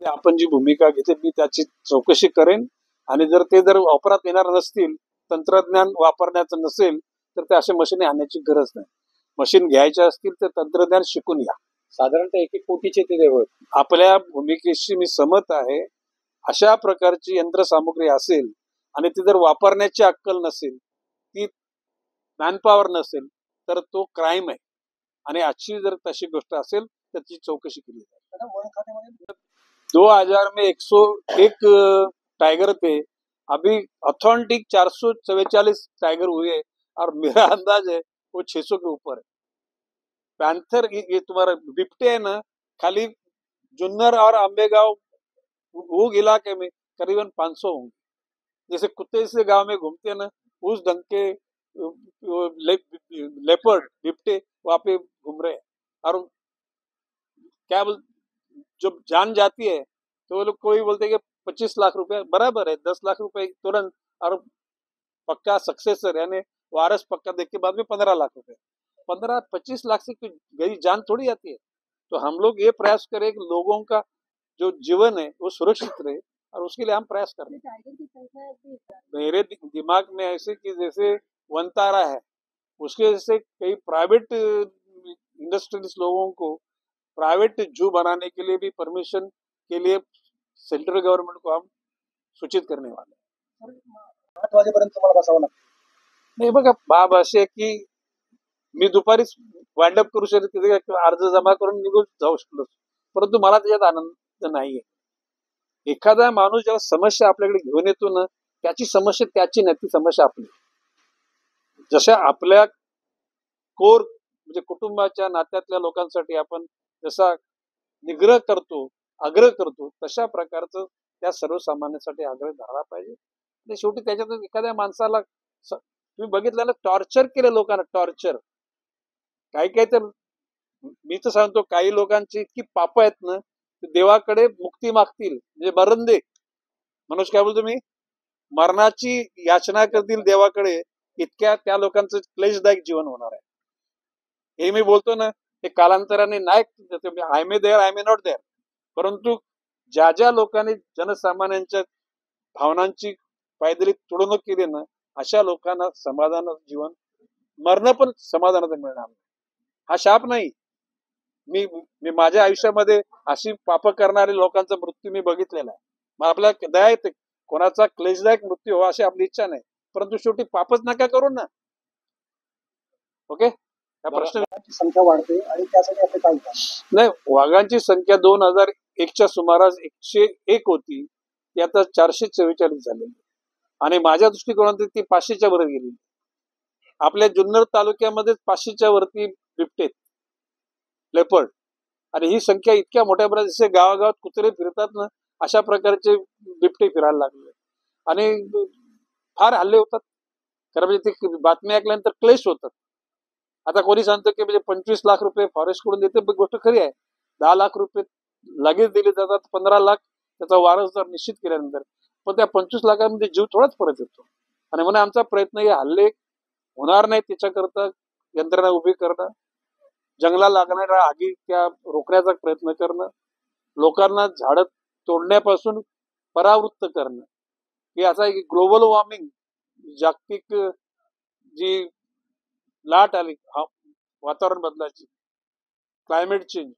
आपण जी भूमिका घेतली मी त्याची चौकशी करेन आणि जर वापरात येणार नसतील, तंत्रज्ञान वापरण्याचं नसेल तर ते अशा मशीन आणण्याची गरज नाही. मशीन घ्यायच्या असतील तर तंत्रज्ञान शिकून या. साधारणतः 1 कोटीचे ते होत. आपल्या भूमिकेशी मी सहमत आहे. अशा प्रकारची यंत्रसामुग्री असेल आणि ती जर वापरण्याची अक्कल नसेल, ती मॅनपॉवर नसेल तर तो क्राईम आहे आणि अशी जर तशी गोष्ट असेल तर ती चौकशी केली जाईल. 2000 में 101 टाइगर थे, अभी ऑथेंटिक 444 टाइगर हुए और मेरा अंदाज है वो 600 के ऊपर है. पैंथर ये तुम्हारा बिबटे है ना, खाली जुन्नर और अंबेगांव वो इलाके में करीबन 500 होंगे. जैसे कुत्ते से गांव में घूमते हैं ना, उस ढंग के लेपर्ड बिबटे वहां पे घूम रहे हैं. और क्या जब जान जाती है तो वो लोग कोई बोलते हैं कि 25 लाख रुपए बराबर है, 10 लाख रुपए तुरंत, और पक्का सक्सेसर यानी वारस पक्का देख के बाद में 15 लाख रुपए. 15-25 लाख से गई जान थोड़ी आती है. तो हम लोग ये प्रयास करें कि लोगों का जो जीवन है वो सुरक्षित रहे और उसके लिए हम प्रयास करें. मेरे दिमाग में ऐसे कि जैसे वनतारा है, उसके जैसे कई प्राइवेट इंडस्ट्रीज लोगों को प्राइवेट जू बनाने के लिए भी परमिशन के लिए सेंट्रल गवर्नमेंट को हम सूचित करने वाले हैं. 8 वाजेपर्यंत तुम्हाला बसावं लागतं. नाही बघा, बाब अशी आहे की मी दुपारीच वाइंड अप करू शकते, अर्ज जमा करून निघून जाऊ शकलो, परंतु मला त्याच्यात आनंद नाहीये. एखादा माणूस जेव्हा समस्या आपल्याकडे घेऊन येतो ना, त्याची समस्या त्याची नाही, ती समस्या आपली. जशा आपल्या कोर म्हणजे कुटुंबाच्या नात्यातल्या लोकांसाठी आपण जसा निग्रह करतो, आग्रह करतो, तशा प्रकारचं त्या सर्वसामान्यांसाठी आग्रह धरला पाहिजे. शेवटी त्याच्यातून एखाद्या माणसाला तुम्ही बघितलं ना, टॉर्चर केलं लोकांना, टॉर्चर. काही तर मी तर सांगतो, काही लोकांची इतकी पाप आहेत ना, देवाकडे मुक्ती मागतील म्हणजे मरण दे, मनोज काय बोलतो मी, मरणाची याचना करतील देवाकडे, इतक्या त्या लोकांचं क्लेशदायक जीवन होणार आहे. हे मी बोलतो ना, ते कालांतराने नाही, I may there I may not there, परंतु ज्या लोकांनी जनसामान्यांच्या भावनांची पायदळी तोडणूक केली ना, अशा लोकांना समाधानाचं जीवन, मरण पण समाधानाचं मिळणार नाही. हा शाप नाही. मी माझ्या आयुष्यामध्ये अशी पाप करणाऱ्या लोकांचा मृत्यू मी बघितलेला आहे. मग आपल्याला दया येते, कोणाचा क्लेशदायक मृत्यू हो अशी आपली इच्छा नाही, परंतु शेवटी पापच नका करू ना. ओके, हा प्रश्न. संख्या वाढते आणि त्यासाठी आपले काय नाही, वाघांची संख्या 2001च्या सुमारास 101 होती, ती आता 444 झालेली आणि माझ्या दृष्टिकोनातून ती 500च्या वर गेली. आपल्या जुन्नर तालुक्यामध्ये 500च्या वरती बिबटे, लेपर्ड, आणि ही संख्या इतक्या मोठ्या प्रमाणात, जसे गावागावात कुत्रे फिरतात ना, अशा प्रकारचे बिबटे फिरायला लागले आणि फार हल्ले होतात. खरं म्हणजे ते बातमी ऐकल्यानंतर क्लेश होतात. आता कोणी सांगतं की म्हणजे 25 लाख रुपये फॉरेस्ट कडून देते, गोष्ट खरी आहे. 10 लाख रुपये लगेच दिले जातात, 15 लाख त्याचा वारसदार निश्चित केल्यानंतर, पण त्या 25 लाखांमध्ये जीव थोडाच परत येतो. आणि म्हणून आमचा प्रयत्न हे हल्ले होणार नाही त्याच्याकरता यंत्रणा उभी करणं, जंगलाला लागणाऱ्या आगी त्या रोखण्याचा प्रयत्न करणं, लोकांना झाडं तोडण्यापासून परावृत्त करणं, की असा एक ग्लोबल वॉर्मिंग, जागतिक जी लाट आली वातावरण बदलाची, क्लायमेट चेंज,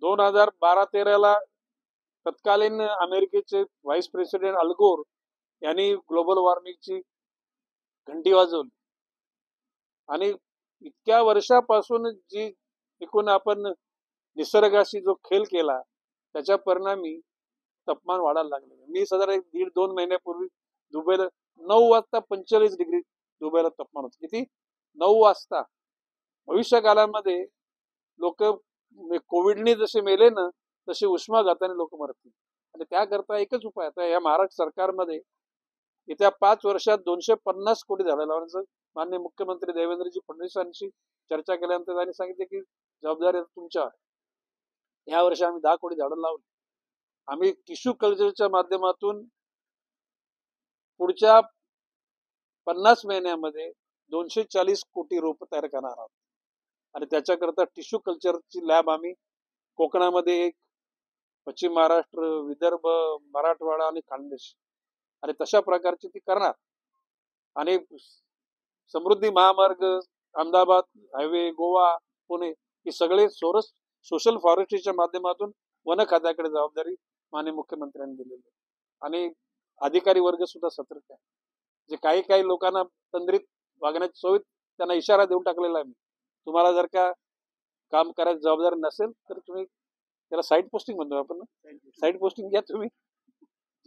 2012-13ला तत्कालीन अमेरिकेचे व्हाईस प्रेसिडेंट अल गोर यांनी ग्लोबल वॉर्मिंगची घंटी वाजवली आणि इतक्या वर्षापासून जी एकूण आपण निसर्गाशी जो खेळ केला त्याच्या परिणामी तापमान वाढायला लागले. मी साधारण 1.5-2 महिन्यापूर्वी दुबईला 9 वाजता 45 डिग्री दुबईला तापमान होतं. किती? 9 वाजता. भविष्य काळामध्ये लोक कोविडने जसे मेले ना, तसे उष्माघाताने लोक मरतील. आणि त्याकरता एकच उपाय, आता या महाराष्ट्र सरकारमध्ये येत्या 5 वर्षात 250 कोटी झाडं लावण्याचं माननीय मुख्यमंत्री देवेंद्रजी फडणवीसांशी चर्चा केल्यानंतर त्यांनी सांगितले की जबाबदारी तुमच्यावर. या वर्षी आम्ही 10 कोटी झाडं लावली. आम्ही टिश्यू कल्चरच्या माध्यमातून पुढच्या 50 महिन्यामध्ये 240 कोटी रोप तयार करणार आहोत आणि त्याच्याकरता टिश्यू कल्चरची लॅब आम्ही कोकणामध्ये एक पश्चिम महाराष्ट्र, विदर्भ, मराठवाडा आणि खानदेश, आणि तशा प्रकारची ती करणार. आणि समृद्धी महामार्ग, अहमदाबाद हायवे, गोवा, पुणे, हे सगळे सोशल फॉरेस्ट्रीच्या माध्यमातून वन खात्याकडे जबाबदारी माननीय मुख्यमंत्र्यांनी दिलेली आहे. आणि अधिकारी वर्ग सुद्धा सतर्क आहे. जे काही काही लोकांना तंद्रीत वागण्याची सोय, त्यांना इशारा देऊन टाकलेला आहे मी. तुम्हाला जर का काम करायची जबाबदारी नसेल तर तुम्ही, त्याला साईड पोस्टिंग म्हणतो आपण ना, साईड पोस्टिंग घ्या तुम्ही.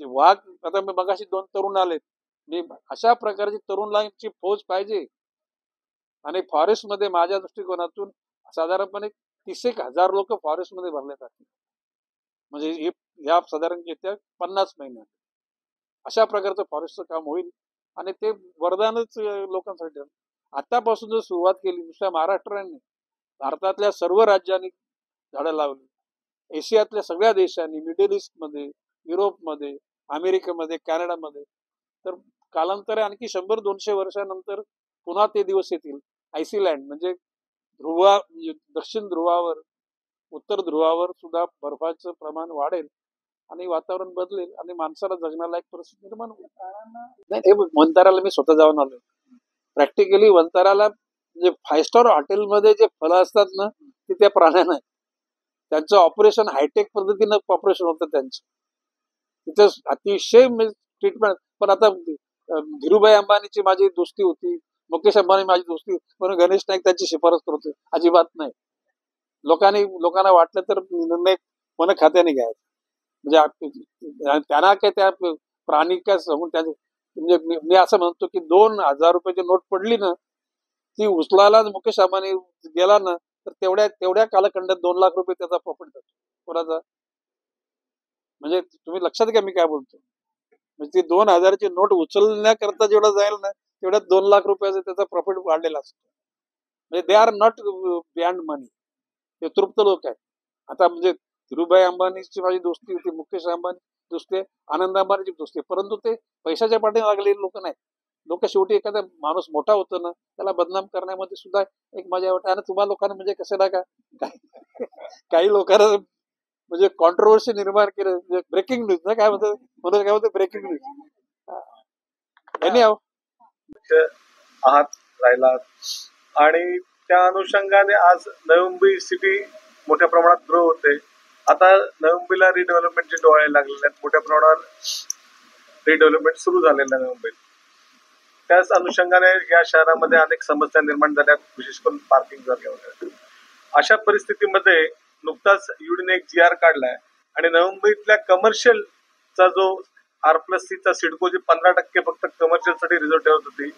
जे वाघ, आता मी मगाशी 2 तरुण आलेत, मी अशा प्रकारची तरुणांची फौज पाहिजे. आणि फॉरेस्ट मध्ये माझ्या दृष्टिकोनातून साधारणपणे 30,000 लोक फॉरेस्ट मध्ये भरले जातील. म्हणजे या साधारण येत्या 50 महिन्यात अशा प्रकारचं फॉरेस्टचं काम होईल. आणि ते वरदानच लोकांसाठी. आतापासून जर सुरुवात केली, नुसत्या महाराष्ट्राने, भारतातल्या सर्व राज्यांनी झाडं लावली, एशियातल्या सगळ्या देशांनी, मिडल ईस्ट मध्ये, युरोपमध्ये, अमेरिकेमध्ये, कॅनडामध्ये, तर कालांतरे आणखी 100-200 वर्षानंतर पुन्हा ते दिवस येतील. आयसीलँड म्हणजे दक्षिण ध्रुवावर, उत्तर ध्रुवावर सुद्धा बर्फाचं प्रमाण वाढेल आणि वातावरण बदलेल आणि माणसाला जगण्याला एक परिस्थिती निर्माण होईल. नाही, हे वंताराला मी स्वतः जाऊन आलोय. प्रॅक्टिकली वंताराला म्हणजे 5 स्टार हॉटेलमध्ये जे फळं असतात ना, ते त्या प्राण्यांना आहे. त्यांचं ऑपरेशन हायटेक पद्धतीनं ऑपरेशन होतं त्यांचं. तिथं अतिशय ट्रीटमेंट. पण आता धीरूभाई अंबानीची माझी दोस्ती होती, मुकेश अंबानी माझी दोस्ती, म्हणून गणेश नाईक त्यांची शिफारस करतोय, अजिबात नाही. लोकांना वाटलं तर निर्णय वन खात्याने घ्यायचा. म्हणजे त्यांना काय त्या प्राणी काय सांगून त्याचे, म्हणजे मी असं म्हणतो की 2,000 रुपयाची नोट पडली ना, ती उचलायला मुकेश अंबानी गेला ना, तर तेवढ्या कालखंडात 2 लाख रुपये त्याचा प्रॉफिट जातो कोणाचा. म्हणजे तुम्ही लक्षात घ्या मी काय बोलतो. म्हणजे ती 2,000ची नोट उचलण्याकरता जेवढा जाईल ना, तेवढ्यात 2 लाख रुपयाचा त्याचा प्रॉफिट वाढलेला असतो. म्हणजे दे आर नॉट बियॉन्ड मनी. ते तृप्त लोक आहेत. आता म्हणजे धीरूभाई अंबानीची माझी दोस्ती होती, मुकेश अंबानी दोस्ती आहे, आनंद अंबानीची दोस्ती आहे, परंतु ते पैशाच्या पाठी लागलेली लोक नाहीत. लोक शेवटी एखादा माणूस मोठा होतो ना, त्याला बदनाम करण्यामध्ये सुद्धा एक मजा वाटते. आणि तुम्हाला लोकांना म्हणजे कसं ना, का काही लोकांना म्हणजे कॉन्ट्रोवर्सी निर्माण केलं, ब्रेकिंग न्यूज ना, काय म्हणतो ब्रेकिंग न्यूज. त्यांनी आहात राहिला आणि त्या अनुषंगाने आज नवी मुंबई सिटी मोठ्या प्रमाणात ग्रो होते. आता नवी मुंबईला रिडेव्हलपमेंटचे डोळे लागलेले आहेत, मोठ्या प्रमाणावर रिडेव्हलपमेंट सुरू झालेलं आहे नवी मुंबईत. त्याच अनुषंगाने या शहरामध्ये अनेक समस्या निर्माण झाल्या, विशेष करून पार्किंग झाले वगैरे. अशा परिस्थितीमध्ये नुकताच युडीने एक GR काढलाय आणि नवी मुंबईतल्या कमर्शियलचा जो R+C सिडको जे 15% फक्त कमर्शियलसाठी रिझर्व ठेवत होती,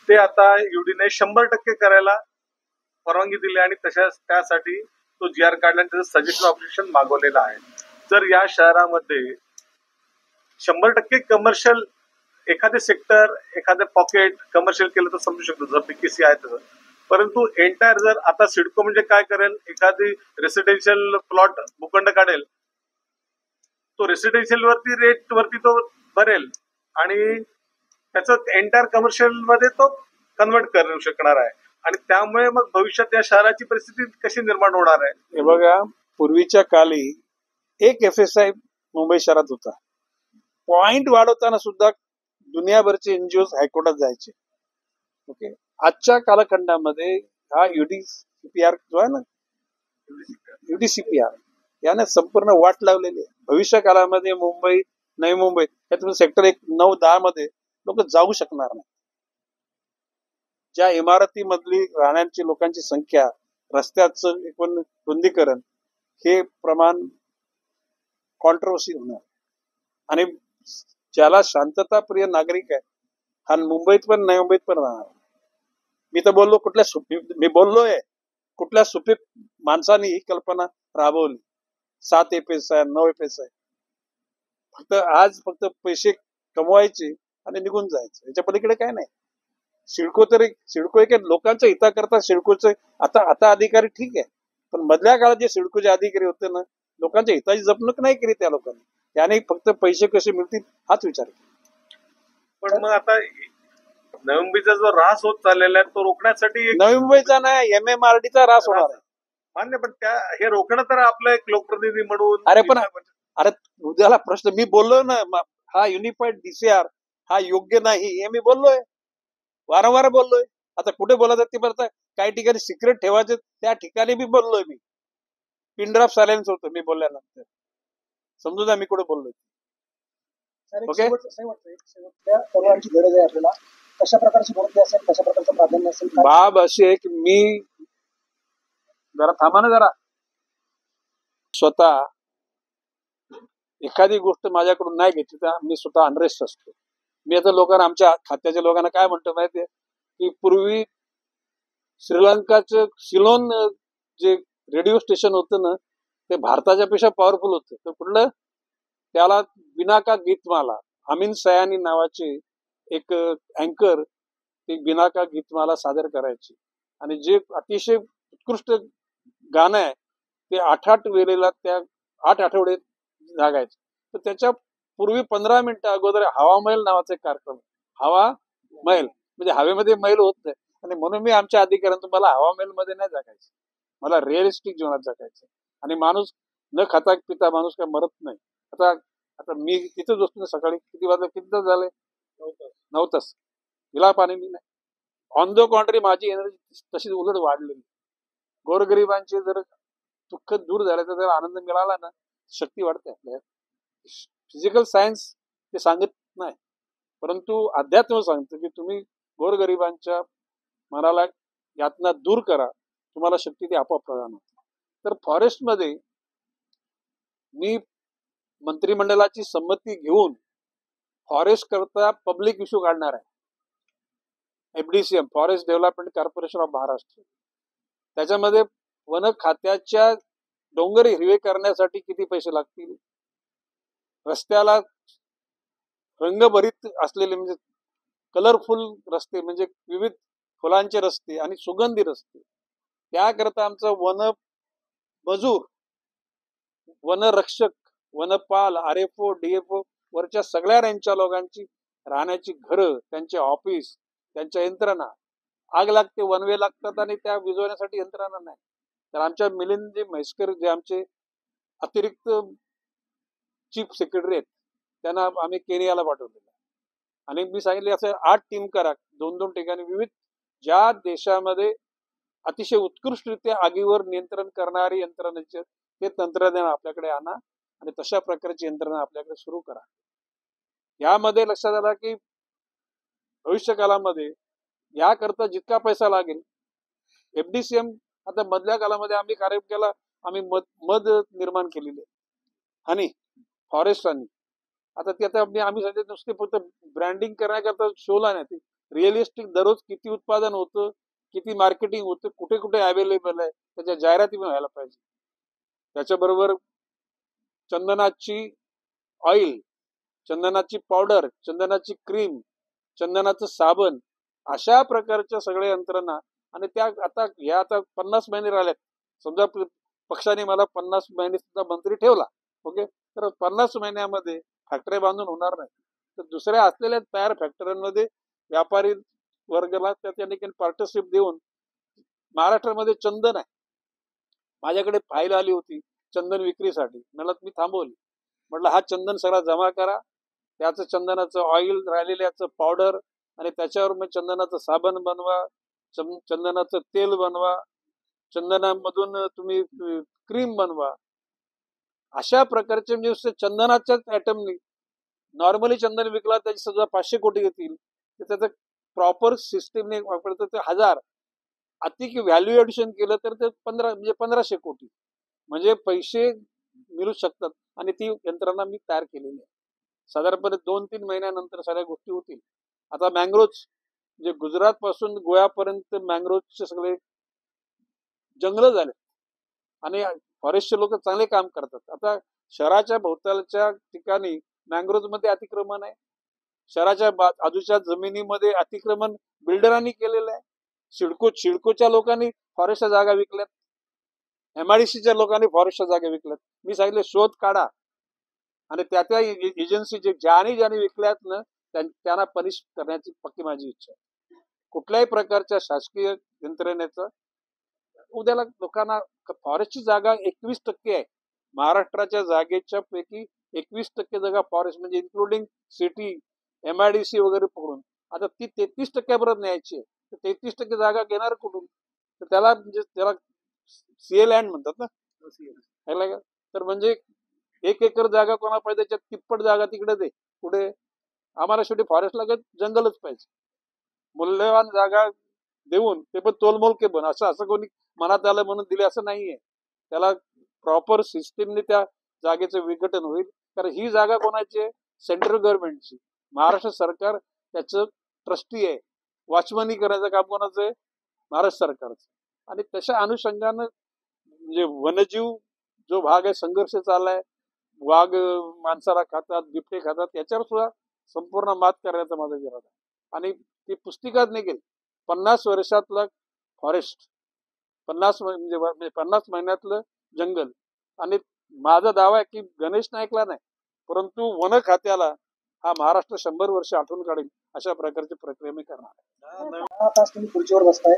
ते आता युडीने 100% करायला परवानगी दिली आणि त्यासाठी तो GR काढला आणि त्याचं सजेशन ऑब्जेक्शन मागवलेलं आहे. जर या शहरामध्ये 100% कमर्शियल एखादे सेक्टर, एखादं पॉकेट कमर्शियल केलं तर समजू शकतो, जर PKC आहे तसं. परंतु एंटायर जर आता सिडको म्हणजे काय करेल, एखादी रेसिडेन्शियल प्लॉट भूखंड काढेल, तो रेसिडेन्शियल रेट वरती तो भरेल आणि त्याचं एंटायर कमर्शियल मध्ये तो कन्वर्ट करू शकणार आहे. आणि त्यामुळे मग भविष्यात या शहराची परिस्थिती कशी निर्माण होणार आहे. हे बघा, पूर्वीच्या काळी एक FSI मुंबई शहरात होता. पॉइंट वाढवताना सुद्धा दुनियाभरचे NGO हायकोर्टात जायचे. ओके, आजच्या कालखंडामध्ये हा UDCPR जो आहे ना, UDCPR याने संपूर्ण वाट लावलेली आहे. भविष्य काळामध्ये मुंबई, नवी मुंबई यातून सेक्टर 1, 9, 10 मध्ये लोक जाऊ शकणार नाही. ज्या इमारतीमधली राहण्याची लोकांची संख्या, रस्त्याचं एकूण रुंदीकरण, हे प्रमाण कॉन्ट्रोवर्सी होणार. आणि ज्याला शांतताप्रिय नागरिक आहे, हा मुंबईत पण नवी मुंबईत पण राहणार. मी तर बोललो मी बोललोय कुठल्या सुपीक माणसाने ही कल्पना राबवली. 7 FSI, 9 FSI. फक्त पैसे कमवायचे आणि निघून जायचं, याच्या पलीकडे काय नाही. सिडको एक लोकांच्या हिताकरता सिडकोचे आता अधिकारी ठीक आहे, पण मधल्या काळात जे सिडकोचे अधिकारी होते ना, लोकांच्या हिताची जपणूक नाही केली त्या लोकांनी. त्याने फक्त पैसे कसे मिळतील हाच विचार केला. पण मग आता नवी मुंबईचा जो ऱ्हास होत चाललेला आहे तो रोखण्यासाठी नवी मुंबईचा नाही, MMRDचा ऱ्हास होणार आहे. मान्य, पण हे रोखणं तर आपलं एक लोकप्रतिनिधी म्हणून. अरे पण अरे उद्याला प्रश्न मी बोललो ना, हा युनिफाईड डीसीआर हा योग्य नाही हे मी बोललोय, वारंवार बोललोय. आता कुठे बोलायचं ते बरं, काही ठिकाणी सिक्रेट ठेवायचं त्या ठिकाणी मी बोललोय. मी पिन ड्रॉप सायलेन्स होतं मी बोलल्यानंतर. समजू द्या मी कुठे बोललोय. सर, एक ओके. शेवटच्या तरुणांची गरज आहे आपल्याला. कशा प्रकारची भरती असेल, कशा प्रकारचं प्राधान्य असेल, काय? बाब अशी आहे की मी जरा थांबा ना जरा. स्वतः एखादी गोष्ट माझ्याकडून नाही घेतली तर मी स्वतः अनरेस्ट असतो. मी आता लोकांना, आमच्या खात्याच्या लोकांना काय म्हणतो माहितीये की पूर्वी श्रीलंकाचं सिलोन जे रेडिओ स्टेशन होतं ना, ते भारताच्या पेक्षा पॉवरफुल होतं. तर कुठलं, त्याला बिनाका गीतमाला, अमीन सयानी नावाचे एक अँकर ते बिनाका गीतमाला सादर करायचे. आणि जे अतिशय उत्कृष्ट गाणं आहे ते 8 वेळेला त्या 8 आठवडे जागायचे. तर त्याच्या पूर्वी 15 मिनिटं अगोदर हवा महल नावाचा एक कार्यक्रम, हवा महल म्हणजे हवेमध्ये मैल होत नाही. आणि म्हणून मी आमच्या अधिकाऱ्यांना, मला हवा महल मध्ये नाही जगायचं, मला रिअलिस्टिक जीवनात जगायचं. आणि माणूस न खाता पिता माणूस काय मरत नाही. आता आता मी तिथेच बसतो ना, सकाळी किती वाजता, किती तास झाले, 9 तास, हिला पाणी मी नाही. ऑन द कॉन्ट्री माझी एनर्जी तशीच उलट वाढलेली. गोरगरिबांचे जर दुःख दूर झालं तर, जर आनंद मिळाला ना, शक्ती वाढते आपल्या. फिजिकल सायन्स ते सांगत नाही, परंतु अध्यात्म सांगतं की तुम्ही गोरगरिबांच्या मनाला यातना दूर करा, तुम्हाला शक्ती ती आपोआप प्रदान होते. तर फॉरेस्टमध्ये मी मंत्रिमंडळाची संमती घेऊन फॉरेस्ट करता पब्लिक इश्यू काढणार आहे. FDCM, forest development corporation of Maharashtra. त्याच्यामध्ये वन खात्याच्या डोंगर हिरवे करण्यासाठी किती पैसे लागतील, रस्त्याला रंगभरीत असलेले म्हणजे कलरफुल रस्ते, म्हणजे विविध फुलांचे रस्ते आणि सुगंधी रस्ते, त्याकरता आमचं वन मजूर, वनरक्षक, वनपाल, RFO, DFO वरच्या सगळ्या रेंजच्या लोकांची राहण्याची घरं, त्यांचे ऑफिस, त्यांच्या यंत्रणा, आग लागते, वनवे लागतात आणि त्या विझवण्यासाठी यंत्रणा नाही. तर आमच्या मिलिंदजी म्हैसकर जे आमचे अतिरिक्त चीफ सेक्रेटरी आहेत, त्यांना आम्ही केनियाला पाठवलेलं. आणि मी सांगितले असं 8 टीम करा, 2-2 ठिकाणी विविध ज्या देशामध्ये अतिशय उत्कृष्टरित्या आगीवर नियंत्रण करणारी यंत्रणेचे ते तंत्रज्ञान आपल्याकडे आणा आणि तशा प्रकारची यंत्रणा आपल्याकडे सुरू करा. यामध्ये लक्षात आला की भविष्य काळामध्ये याकरता जितका पैसा लागेल, FDCM आता मधल्या काळामध्ये आम्ही कार्यक्रम केला, आम्ही मध निर्माण केलेले आणि फॉरेस्ट आणि आता ते आता आम्ही सध्या नुसते फक्त ब्रँडिंग करण्याकरता शोला नाही, रिअलिस्टिक दररोज किती उत्पादन होतं, किती मार्केटिंग होतं, कुठे कुठे अवेलेबल आहे, त्याच्या जाहिराती पण व्हायला पाहिजे. त्याच्याबरोबर चंदनाची ऑइल, चंदनाची पावडर, चंदनाची क्रीम, चंदनाचं साबण, अशा प्रकारच्या सगळ्या यंत्रणा. आणि त्या आता 50 महिने राहिल्यात. समजा पक्षाने मला 50 महिने सुद्धा मंत्री ठेवला, ओके, तर 50 महिन्यामध्ये फॅक्टरी बांधून होणार नाही. तर दुसऱ्या असलेल्या तयार फॅक्टरीमध्ये व्यापारी वर्गाला त्या ठिकाणी पार्टनरशिप देऊन, महाराष्ट्रामध्ये चंदन आहे, माझ्याकडे फाईल आली होती चंदन विक्रीसाठी, मला मी थांबवली. म्हटलं हा चंदन सगळा जमा करा, त्याचं चंदनाचं ऑइल, राहिलेल्याचं पावडर, आणि त्याच्यावर मग चंदनाचं साबण बनवा, चंदनाचं तेल बनवा, चंदनामधून तुम्ही क्रीम बनवा. अशा प्रकारचे म्हणजे चंदनाच्याच आयटमनी नॉर्मली चंदन विकला त्याची सुद्धा 500 कोटी येतील, तर त्याचं प्रॉपर सिस्टीमने वापरतं ते 1000, अति व्हॅल्यू एडिशन केलं तर ते 1500 कोटी म्हणजे पैसे मिळू शकतात. आणि ती यंत्रणा मी तयार केलेली आहे. साधारणपणे 2-3 महिन्यानंतर सगळ्या गोष्टी होतील. आता मँग्रोव्ज, जे गुजरात पासून गोव्यापर्यंत मँग्रोव्जचे सगळे जंगल झाले आणि फॉरेस्टचे लोक चांगले काम करतात. आता शहराच्या भोवतालच्या ठिकाणी मँग्रोव्ज मध्ये अतिक्रमण आहे, शहराच्या बाजूच्या जमिनीमध्ये अतिक्रमण बिल्डरांनी केलेलं आहे. सिडकोच्या लोकांनी फॉरेस्टच्या जागा विकल्यात, MIDCच्या लोकांनी फॉरेस्टच्या जागा विकल्यात. मी सांगितले शोध काढा आणि त्या एजन्सी ज्याने विकल्यात ना त्यांना पनिश करण्याची पक्की माझी इच्छा आहे. कुठल्याही प्रकारच्या शासकीय यंत्रणेचं उद्याला लोकांना फॉरेस्टची जागा 21% आहे, महाराष्ट्राच्या जागेच्या पैकी 21% जागा फॉरेस्ट म्हणजे इन्क्लुडिंग सिटी MIDC वगैरे पकडून आता ती 33% परत न्यायची आहे. 33% जागा घेणार कुठून? तर त्याला सीए लँड म्हणतात ना, कळलं का? तर म्हणजे 1 एकर जागा कोणा पाहिजे त्याच्यात तिप्पट जागा तिकडे दे. पुढे आम्हाला शेवटी फॉरेस्टला जंगलच पाहिजे. मूल्यवान जागा देऊन ते पण तोलमोल के बन असं कोणी मनात आलं म्हणून दिले असं नाहीये. त्याला प्रॉपर सिस्टीमने त्या जागेचं विघटन होईल. कारण ही जागा कोणाची आहे? सेंट्रल गव्हर्नमेंटची. महाराष्ट्र सरकार त्याचं ट्रस्टी आहे. वॉचमनी करायचं काम कोणाचं आहे? महाराष्ट्र सरकारचं. आणि तशा अनुषंगानं म्हणजे वनजीव जो भाग आहे संघर्ष चाललाय, वाघ माणसाला खातात, बिबटे खातात, त्याच्यावर सुद्धा संपूर्ण मात करण्याचा माझा विरोध आहे. आणि ती पुस्तिकाच निघेल 50 वर्षातलं फॉरेस्ट, 50 महिन्यातलं जंगल. आणि माझा दावा आहे की गणेश नाईकला नाही परंतु वन खात्याला हा महाराष्ट्र 100 वर्ष आठवून काढेल अशा प्रकारची प्रक्रिया मी करणार आहे. 10 तास तुम्ही खुर्चीवर बसताय,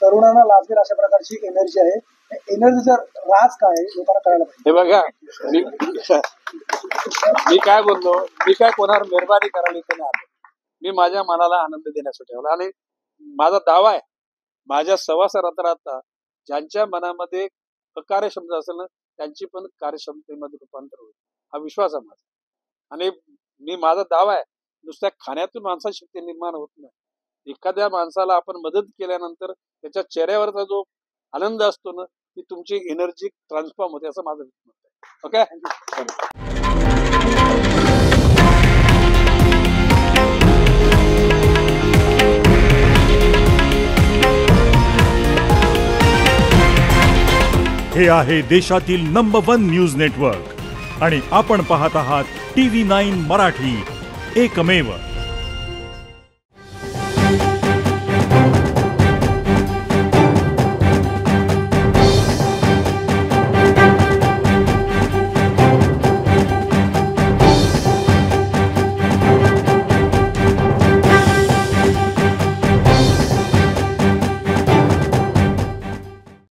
तरुणांना लाभेल अशा प्रकारची एनर्जी आहे. एनर्जीचा राज काय आहे लोकांना कळायला पाहिजे. हे बघा, मी काय बोललो, मी काय कोणावर मेहरबानी करायला इथे नाही आलो. मी माझ्या मनाला आनंद देण्यासाठी आलो. आणि माझा दावा आहे माझ्या सवासात राहता ज्यांच्या मनामध्ये अकार्यक्षमता असेल ना त्यांची पण कार्यक्षमतेमध्ये रूपांतर होईल हा विश्वास आहे माझा. आणि मी माझा दावा आहे नुसत्या खाण्यातून माणसाची शक्ती निर्माण होत नाही. एखाद्या माणसाला आपण मदत केल्यानंतर त्याच्या चेहऱ्यावरचा जो आनंद असतो ना ती तुमची एनर्जी ट्रान्सफॉर्म होते असं माझं मत आहे. ओके. हे आहे देशातील नंबर 1 न्यूज नेटवर्क आणि आपण पाहत आहात TV9 मराठी, एकमेव.